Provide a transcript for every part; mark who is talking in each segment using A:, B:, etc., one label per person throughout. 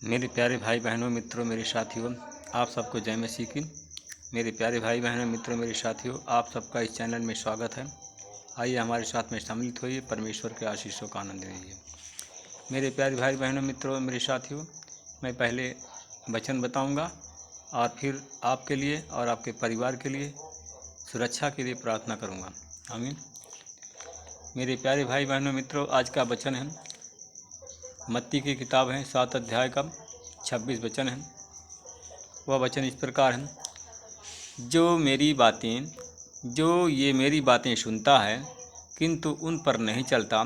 A: मेरे प्यारे भाई बहनों, मित्रों, मेरे साथियों, आप सबको जय मसीह की। मेरे प्यारे भाई बहनों, मित्रों, मेरे साथियों, आप सबका इस चैनल में स्वागत है। आइए हमारे साथ में सम्मिलित होइए, परमेश्वर के आशीषों का आनंद लीजिए। मेरे प्यारे भाई बहनों, मित्रों, मेरे साथियों, मैं पहले वचन बताऊंगा और फिर आपके लिए और आपके परिवार के लिए सुरक्षा के लिए प्रार्थना करूंगा। आमीन। मेरे प्यारे भाई बहनों, मित्रों, आज का वचन है मत्ती की किताब है 7 अध्याय का 26 वचन है। वह वचन इस प्रकार है, जो ये मेरी बातें सुनता है किंतु उन पर नहीं चलता,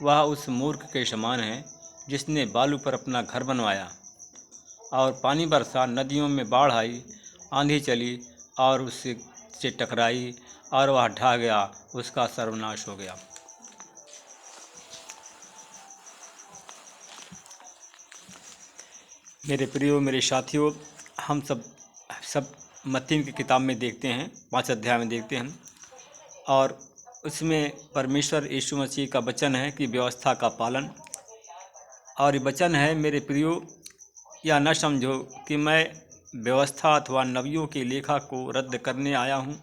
A: वह उस मूर्ख के समान है जिसने बालू पर अपना घर बनवाया और पानी बरसा, नदियों में बाढ़ आई, आंधी चली और उससे टकराई और वह ढह गया, उसका सर्वनाश हो गया। मेरे प्रियो, मेरे साथियों, हम सब मत्ती की किताब में देखते हैं, 5 अध्याय में देखते हैं और उसमें परमेश्वर यीशु मसीह का वचन है कि व्यवस्था का पालन। और ये वचन है मेरे प्रियो, या न समझो कि मैं व्यवस्था अथवा नबियों की लेखा को रद्द करने आया हूँ।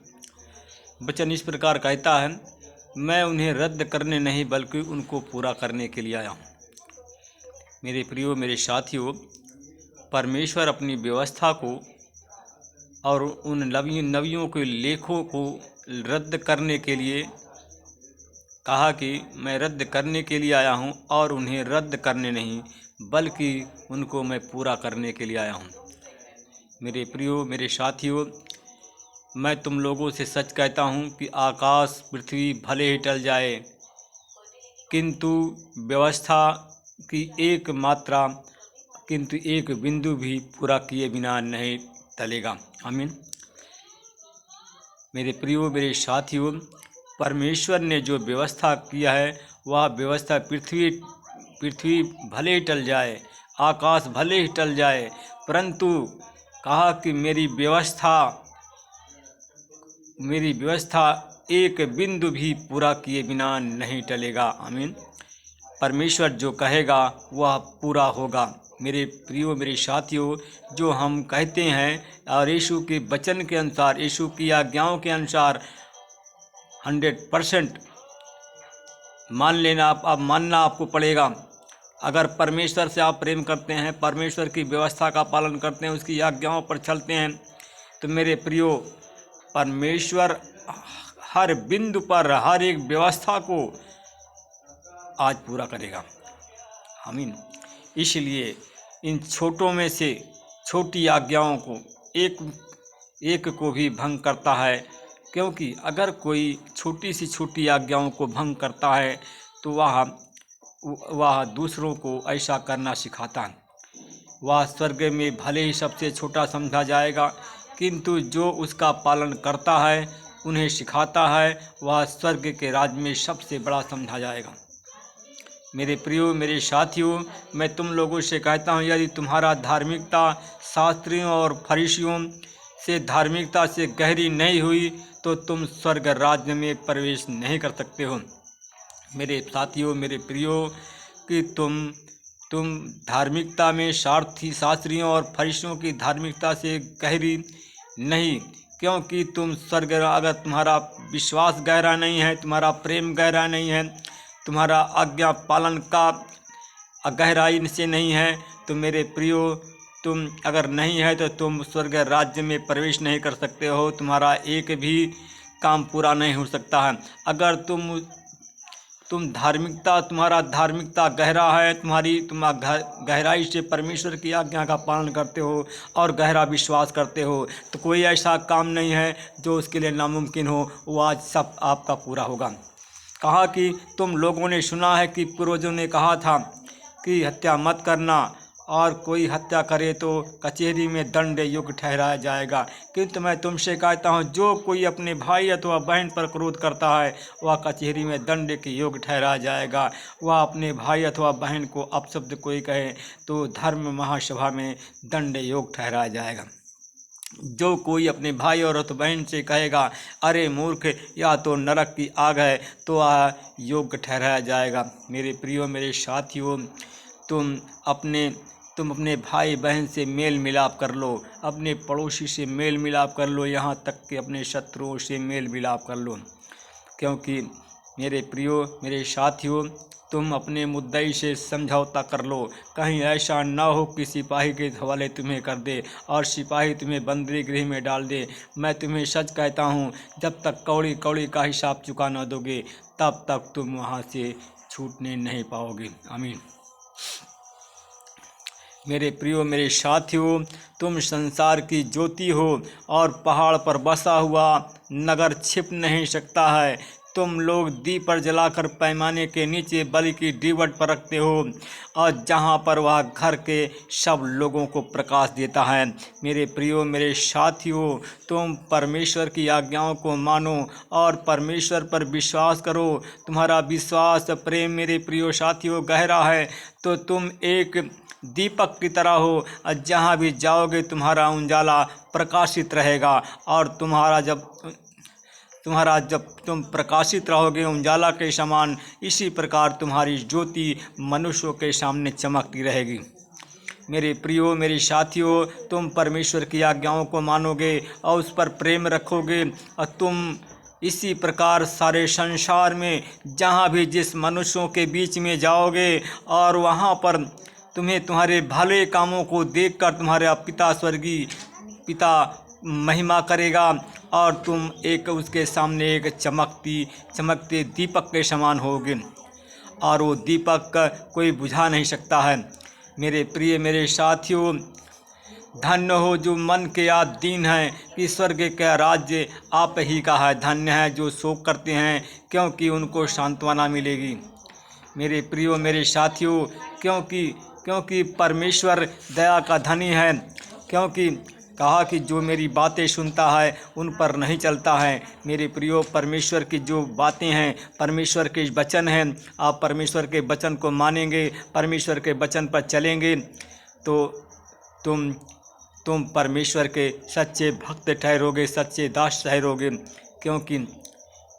A: वचन इस प्रकार कहता है, मैं उन्हें रद्द करने नहीं बल्कि उनको पूरा करने के लिए आया हूँ। मेरे प्रियो, मेरे साथियों, परमेश्वर अपनी व्यवस्था को और उन नबियों के लेखों को रद्द करने के लिए कहा कि मैं रद्द करने के लिए आया हूँ और उन्हें रद्द करने नहीं बल्कि उनको मैं पूरा करने के लिए आया हूँ। मेरे प्रियो, मेरे साथियों, मैं तुम लोगों से सच कहता हूँ कि आकाश पृथ्वी भले ही टल जाए किंतु व्यवस्था की एक मात्रा किंतु एक बिंदु भी पूरा किए बिना नहीं टलेगा। आमीन। मेरे प्रियो, मेरे साथियों, परमेश्वर ने जो व्यवस्था किया है वह व्यवस्था पृथ्वी भले ही टल जाए, आकाश भले ही टल जाए, परंतु कहा कि मेरी व्यवस्था एक बिंदु भी पूरा किए बिना नहीं टलेगा। आमीन। परमेश्वर जो कहेगा वह पूरा होगा। मेरे प्रियो, मेरे साथियों, जो हम कहते हैं और यीशु के वचन के अनुसार, यीशु की आज्ञाओं के अनुसार 100% मान लेना, आप मानना आपको पड़ेगा। अगर परमेश्वर से आप प्रेम करते हैं, परमेश्वर की व्यवस्था का पालन करते हैं, उसकी आज्ञाओं पर चलते हैं, तो मेरे प्रियो, परमेश्वर हर बिंदु पर हर एक व्यवस्था को आज पूरा करेगा। आमीन। इसलिए इन छोटों में से छोटी आज्ञाओं को एक को भी भंग करता है, क्योंकि अगर कोई छोटी सी छोटी आज्ञाओं को भंग करता है तो वह दूसरों को ऐसा करना सिखाता है। वह स्वर्ग में भले ही सबसे छोटा समझा जाएगा, किंतु जो उसका पालन करता है, उन्हें सिखाता है, वह स्वर्ग के राज्य में सबसे बड़ा समझा जाएगा। मेरे प्रियो, मेरे साथियों, मैं तुम लोगों से कहता हूँ, यदि तुम्हारा धार्मिकता शास्त्रियों और फरीसियों से धार्मिकता से गहरी नहीं हुई तो तुम स्वर्ग राज्य में प्रवेश नहीं कर सकते हो। मेरे साथियों, मेरे प्रियो, कि तुम धार्मिकता में शास्त्रियों और फरीसियों की धार्मिकता से गहरी नहीं, क्योंकि तुम स्वर्ग, अगर तुम्हारा विश्वास गहरा नहीं है, तुम्हारा प्रेम गहरा नहीं है, तुम्हारा आज्ञा पालन का गहराई से नहीं है, तो मेरे प्रियो, तुम अगर नहीं है तो तुम स्वर्ग राज्य में प्रवेश नहीं कर सकते हो। तुम्हारा एक भी काम पूरा नहीं हो सकता है। अगर तुम्हारा धार्मिकता गहरा है, तुम गहराई से परमेश्वर की आज्ञा का पालन करते हो और गहरा विश्वास करते हो, तो कोई ऐसा काम नहीं है जो उसके लिए नामुमकिन हो, वो आज सब आपका पूरा होगा। कहा कि तुम लोगों ने सुना है कि पूर्वजों ने कहा था कि हत्या मत करना, और कोई हत्या करे तो कचहरी में दंड योग्य ठहराया जाएगा। किंतु मैं तुमसे कहता हूँ, जो कोई अपने भाई अथवा बहन पर क्रोध करता है वह कचहरी में दंड के योग्य ठहराया जाएगा। वह अपने भाई अथवा बहन को अपशब्द कोई कहे तो धर्म महासभा में दंड योग्य ठहराया जाएगा। जो कोई अपने भाई और बहन से कहेगा, अरे मूर्ख, या तो नरक की आग है, तो वह योग्य ठहराया जाएगा। मेरे प्रियो, मेरे साथियों, तुम अपने तुम अपने भाई बहन से मेल मिलाप कर लो, अपने पड़ोसी से मेल मिलाप कर लो, यहाँ तक कि अपने शत्रुओं से मेल मिलाप कर लो। क्योंकि मेरे प्रियो, मेरे साथियों, तुम अपने मुद्दई से समझौता कर लो। कहीं ऐसा ना हो कि सिपाही के हवाले तुम्हें कर दे और सिपाही तुम्हें बंदी गृह में डाल दे। मैं तुम्हें सच कहता हूँ, जब तक कौड़ी कौड़ी का हिसाब चुका न दोगे, तब तक तुम वहाँ से छूटने नहीं पाओगे। आमीन। मेरे प्रियो, मेरे साथियों, तुम संसार की ज्योति हो और पहाड़ पर बसा हुआ नगर छिप नहीं सकता है। तुम लोग दीप पर जलाकर पैमाने के नीचे बलि की दीवट पर रखते हो और जहाँ पर वह घर के सब लोगों को प्रकाश देता है। मेरे प्रियो, मेरे साथियों, तुम परमेश्वर की आज्ञाओं को मानो और परमेश्वर पर विश्वास करो। तुम्हारा विश्वास प्रेम मेरे प्रियो साथियों गहरा है तो तुम एक दीपक की तरह हो और जहाँ भी जाओगे तुम्हारा उजाला प्रकाशित रहेगा। और जब तुम प्रकाशित रहोगे उजाला के समान, इसी प्रकार तुम्हारी ज्योति मनुष्यों के सामने चमकती रहेगी। मेरे प्रियो, मेरे साथियों, तुम परमेश्वर की आज्ञाओं को मानोगे और उस पर प्रेम रखोगे और तुम इसी प्रकार सारे संसार में जहाँ भी जिस मनुष्यों के बीच में जाओगे और वहाँ पर तुम्हें तुम्हारे भले कामों को देखकर तुम्हारा पिता स्वर्गीय पिता महिमा करेगा और तुम एक उसके सामने एक चमकते दीपक के समान होगे और वो दीपक का कोई बुझा नहीं सकता है। मेरे प्रिय, मेरे साथियों, धन्य हो जो मन के आप दीन हैं कि स्वर्ग का राज्य आप ही का है। धन्य है जो शोक करते हैं क्योंकि उनको सांत्वना मिलेगी। मेरे प्रियो, मेरे साथियों, क्योंकि परमेश्वर दया का धनी है। क्योंकि कहा कि जो मेरी बातें सुनता है उन पर नहीं चलता है। मेरे प्रियो, परमेश्वर की जो बातें हैं, परमेश्वर के वचन हैं, आप परमेश्वर के वचन को मानेंगे, परमेश्वर के वचन पर चलेंगे तो तुम परमेश्वर के सच्चे भक्त ठहरोगे, सच्चे दास ठहरोगे।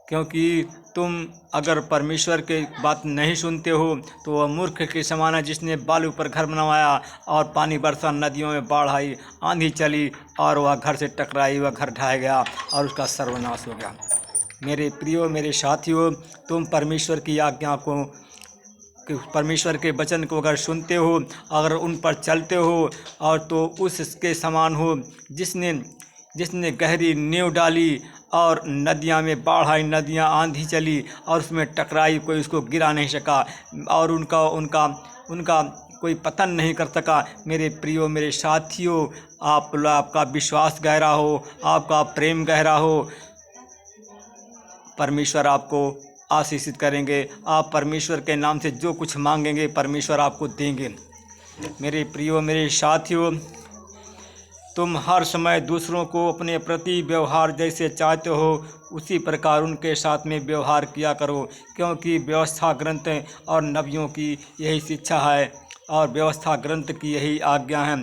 A: क्योंकि तुम अगर परमेश्वर के बात नहीं सुनते हो तो वह मूर्ख के समान है जिसने बालू पर घर बनवाया और पानी बरसा, नदियों में बाढ़ आई, आंधी चली और वह घर से टकराई, वह घर ढह गया और उसका सर्वनाश हो गया। मेरे प्रियो, मेरे साथियों, तुम परमेश्वर की आज्ञा को, परमेश्वर के वचन को अगर सुनते हो, अगर उन पर चलते हो और तो उसके समान हो जिसने गहरी नींव डाली और नदियाँ में बाढ़ आई, नदियाँ आंधी चली और उसमें टकराई, कोई उसको गिरा नहीं सका और उनका कोई पतन नहीं कर सका। मेरे प्रियो, मेरे साथियों, आपका विश्वास गहरा हो, आपका प्रेम गहरा हो, परमेश्वर आपको आशीषित करेंगे। आप परमेश्वर के नाम से जो कुछ मांगेंगे परमेश्वर आपको देंगे। मेरे प्रियो, मेरे साथियों, तुम हर समय दूसरों को अपने प्रति व्यवहार जैसे चाहते हो उसी प्रकार उनके साथ में व्यवहार किया करो। क्योंकि व्यवस्था ग्रंथ और नबियों की यही शिक्षा है और व्यवस्था ग्रंथ की यही आज्ञा है।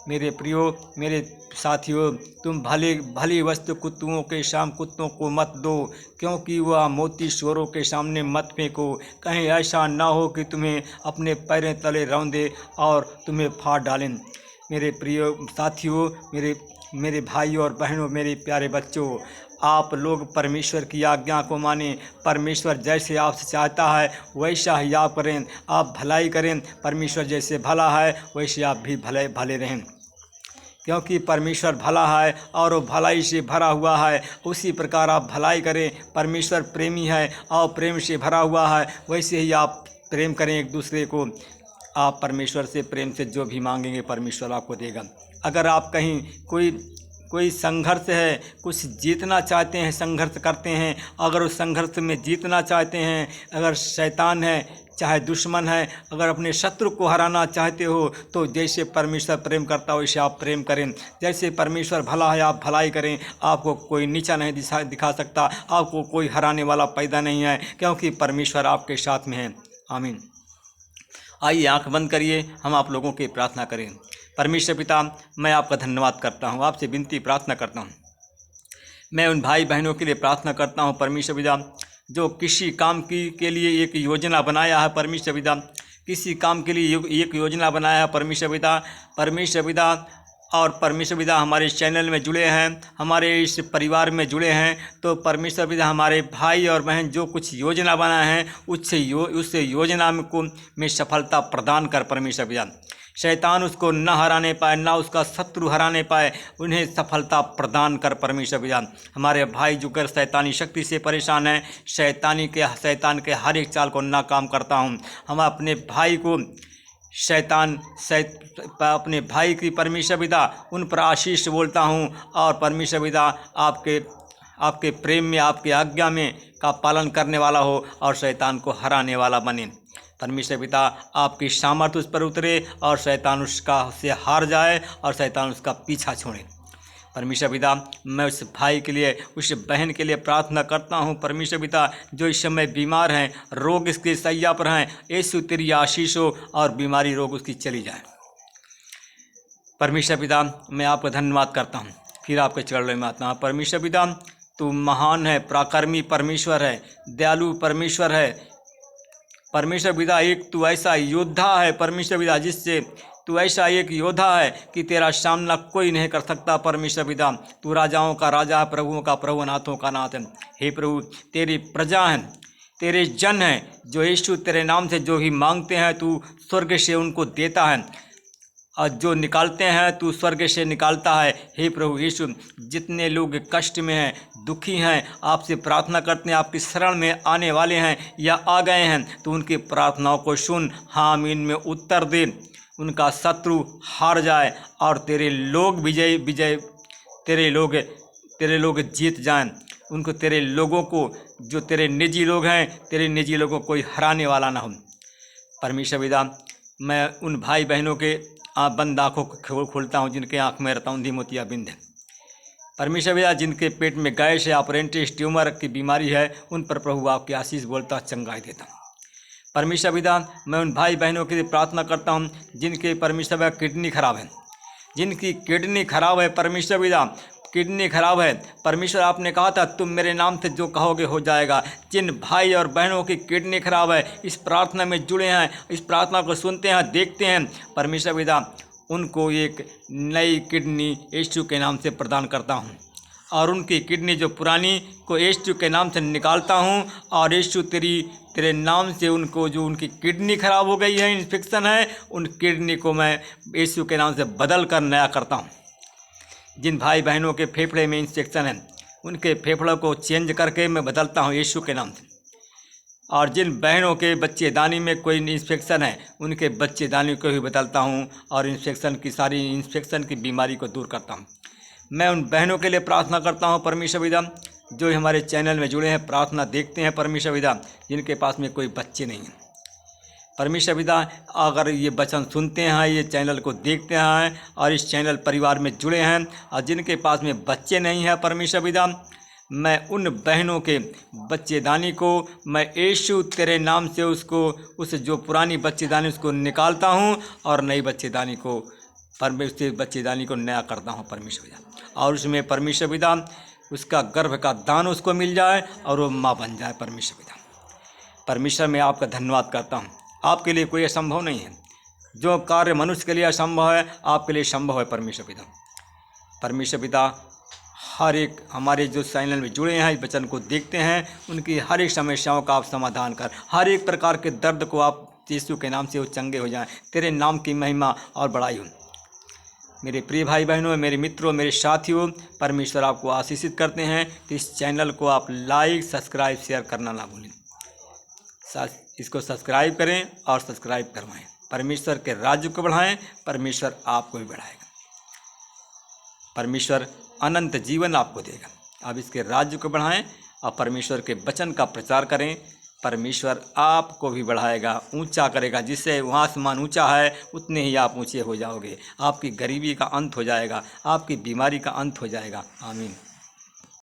A: मेरे प्रियो, मेरे साथियों, तुम भली वस्तु कुत्तों के शाम कुत्तों को मत दो, क्योंकि वह मोती शोरों के सामने मत फेंको। कहीं ऐसा ना हो कि तुम्हें अपने पैरों तले रौंदे और तुम्हें फाड़ डालें। मेरे प्रिय साथियों, मेरे भाई और बहनों, मेरे प्यारे बच्चों, आप लोग परमेश्वर की आज्ञा को मानें। परमेश्वर जैसे आपसे चाहता है वैसा ही आप करें, आप भलाई करें। परमेश्वर जैसे भला है वैसे आप भी भले रहें। क्योंकि परमेश्वर भला है और वो भलाई से भरा हुआ है, उसी प्रकार आप भलाई करें। परमेश्वर प्रेमी है और प्रेम से भरा हुआ है, वैसे ही आप प्रेम करें एक दूसरे को। आप परमेश्वर से प्रेम से जो भी मांगेंगे परमेश्वर आपको देगा। अगर आप कहीं कोई संघर्ष है, कुछ जीतना चाहते हैं, संघर्ष करते हैं, अगर उस संघर्ष में जीतना चाहते हैं, अगर शैतान है चाहे दुश्मन है, अगर अपने शत्रु को हराना चाहते हो तो जैसे परमेश्वर प्रेम करता हो वैसे आप प्रेम करें। जैसे परमेश्वर भला है आप भलाई करें। आपको कोई नीचा नहीं दिखा सकता, आपको कोई हराने वाला पैदा नहीं है, क्योंकि परमेश्वर आपके साथ में है। आमीन। आइए आंख बंद करिए, हम आप लोगों की प्रार्थना करें। परमेश्वर पिता, मैं आपका धन्यवाद करता हूँ, आपसे विनती प्रार्थना करता हूँ। मैं उन भाई बहनों के लिए प्रार्थना करता हूँ परमेश्वर पिता, जो किसी काम के लिए एक योजना बनाया है परमेश्वर पिता, किसी काम के लिए एक योजना बनाया है परमेश्वर पिता। परमेश्वर पिता और परमेश्वर पिता हमारे इस चैनल में जुड़े हैं, हमारे इस परिवार में जुड़े हैं, तो परमेश्वर पिता हमारे भाई और बहन जो कुछ योजना बनाए हैं उस योजना में सफलता प्रदान कर परमेश्वर पिता। शैतान उसको न हराने पाए, ना उसका शत्रु हराने पाए, उन्हें सफलता प्रदान कर परमेश्वर पिता। हमारे भाई जो कर शैतानी शक्ति से परेशान हैं, शैतान के हर एक चाल को नाकाम करता हूँ। हम अपने भाई को अपने भाई की परमेश्वर पिता उन पर आशीष बोलता हूँ, और परमेश्वर पिता आपके प्रेम में, आपकी आज्ञा में का पालन करने वाला हो और शैतान को हराने वाला बने। परमेश्वर पिता आपकी सामर्थ उस पर उतरे और शैतान से हार जाए और शैतान उसका पीछा छोड़े। परमेश्वर पिता मैं उस भाई के लिए, उस बहन के लिए प्रार्थना करता हूँ परमेश्वर पिता, जो इस समय बीमार हैं, रोग इसके सैया पर हैं। यीशु तेरी आशीष हो और बीमारी रोग उसकी चली जाए। परमेश्वर पिता मैं आपका धन्यवाद करता हूँ, फिर आपके चरणों में आता हूँ। परमेश्वर पिता तू महान है, पराक्रमी परमेश्वर है, दयालु परमेश्वर है। परमेश्वर पिता एक तू ऐसा योद्धा है परमेश्वर पिता, जिससे तू ऐसा एक योद्धा है कि तेरा सामना कोई नहीं कर सकता। परमेश्वर पिता तू राजाओं का राजा है, प्रभुओं का प्रभु, नाथों का नाथ है। हे प्रभु तेरी प्रजा हैं, तेरे जन हैं, जो यीशु तेरे नाम से जो ही मांगते हैं तू स्वर्ग से उनको देता है, और जो निकालते हैं तू स्वर्ग से निकालता है। हे प्रभु यीशु जितने लोग कष्ट में हैं, दुखी हैं, आपसे प्रार्थना करते हैं, आपकी शरण में आने वाले हैं या आ गए हैं, तो उनकी प्रार्थनाओं को सुन, हाँ आमीन में उत्तर दे, उनका शत्रु हार जाए और तेरे लोग तेरे लोग जीत जाएं। उनको तेरे लोगों को, जो तेरे निजी लोग हैं, तेरे निजी लोगों को कोई हराने वाला ना हो। परमेश्वर पिता मैं उन भाई बहनों के बंद आँखों को खोलता हूँ जिनके आँख में रतौंधी मोतियाबिंद है। परमेश्वर पिता जिनके पेट में गैस है, अपेंडिक्स ट्यूमर की बीमारी है, उन पर प्रभु आपकी आशीष बोलता चंगाई देता हूँ। परमेश्वर पिता मैं उन भाई बहनों के लिए प्रार्थना करता हूँ जिनके परमेश्वर पिता किडनी खराब है, जिनकी किडनी खराब है। परमेश्वर पिता किडनी खराब है, परमेश्वर आपने कहा था तुम मेरे नाम से जो कहोगे हो जाएगा। जिन भाई और बहनों की किडनी खराब है, इस प्रार्थना में जुड़े हैं, इस प्रार्थना को सुनते हैं, देखते हैं, परमेश्वर पिता उनको एक नई किडनी यीशु के नाम से प्रदान करता हूँ, और उनकी किडनी जो पुरानी को यीशु के नाम से निकालता हूँ, और यीशु तेरे नाम से उनको, जो उनकी किडनी खराब हो गई है, इन्फेक्शन है, उन किडनी को मैं यीशु के नाम से बदल कर नया करता हूँ। जिन भाई बहनों के फेफड़े में इन्फेक्शन है, उनके फेफड़ों को चेंज करके मैं बदलता हूँ यीशु के नाम से। और जिन बहनों के बच्चेदानी में कोई इन्फेक्शन है, उनके बच्चेदानी को भी बदलता हूँ और सारी इन्फेक्शन की बीमारी को दूर करता हूँ। मैं उन बहनों के लिए प्रार्थना करता हूँ परमेश्वर पिता जो हमारे चैनल में जुड़े हैं, प्रार्थना देखते हैं परमेश्वर पिता, जिनके पास में कोई बच्चे नहीं हैं। परमेश्वर पिता अगर ये वचन सुनते हैं, ये चैनल को देखते हैं और इस चैनल परिवार में जुड़े हैं, और जिनके पास में बच्चे नहीं हैं, परमेश्वर पिता मैं उन बहनों के बच्चेदानी को मैं यीशु तेरे नाम से उस जो पुरानी बच्चेदानी उसको निकालता हूँ और नई बच्चेदानी को नया करता हूँ परमेश्वर पिता। और उसमें परमेश्वर पिता उसका गर्भ का दान उसको मिल जाए और वो माँ बन जाए। परमेश्वर पिता परमेश्वर मैं आपका धन्यवाद करता हूँ। आपके लिए कोई असंभव नहीं है। जो कार्य मनुष्य के लिए असंभव है, आपके लिए संभव है परमेश्वर पिता। परमेश्वर पिता हर एक हमारे जो चैनल में जुड़े हैं, इस वचन को देखते हैं, उनकी हर एक समस्याओं का आप समाधान कर, हर एक प्रकार के दर्द को आप यीशु के नाम से वो चंगे हो जाएं। तेरे नाम की महिमा और बड़ाई हो। मेरे प्रिय भाई बहनों, मेरे मित्रों, मेरे साथियों, परमेश्वर आपको आशीषित करते हैं। तो इस चैनल को आप लाइक, सब्सक्राइब, शेयर करना ना भूलें। इसको सब्सक्राइब करें और सब्सक्राइब करवाएं। परमेश्वर के राज्य को बढ़ाएं, परमेश्वर आपको भी बढ़ाएगा। परमेश्वर अनंत जीवन आपको देगा। आप इसके राज्य को बढ़ाएं और परमेश्वर के वचन का प्रचार करें। परमेश्वर आपको भी बढ़ाएगा, ऊंचा करेगा। जिससे वहाँ आसमान ऊंचा है, उतने ही आप ऊंचे हो जाओगे। आपकी गरीबी का अंत हो जाएगा, आपकी बीमारी का अंत हो जाएगा। आमीन।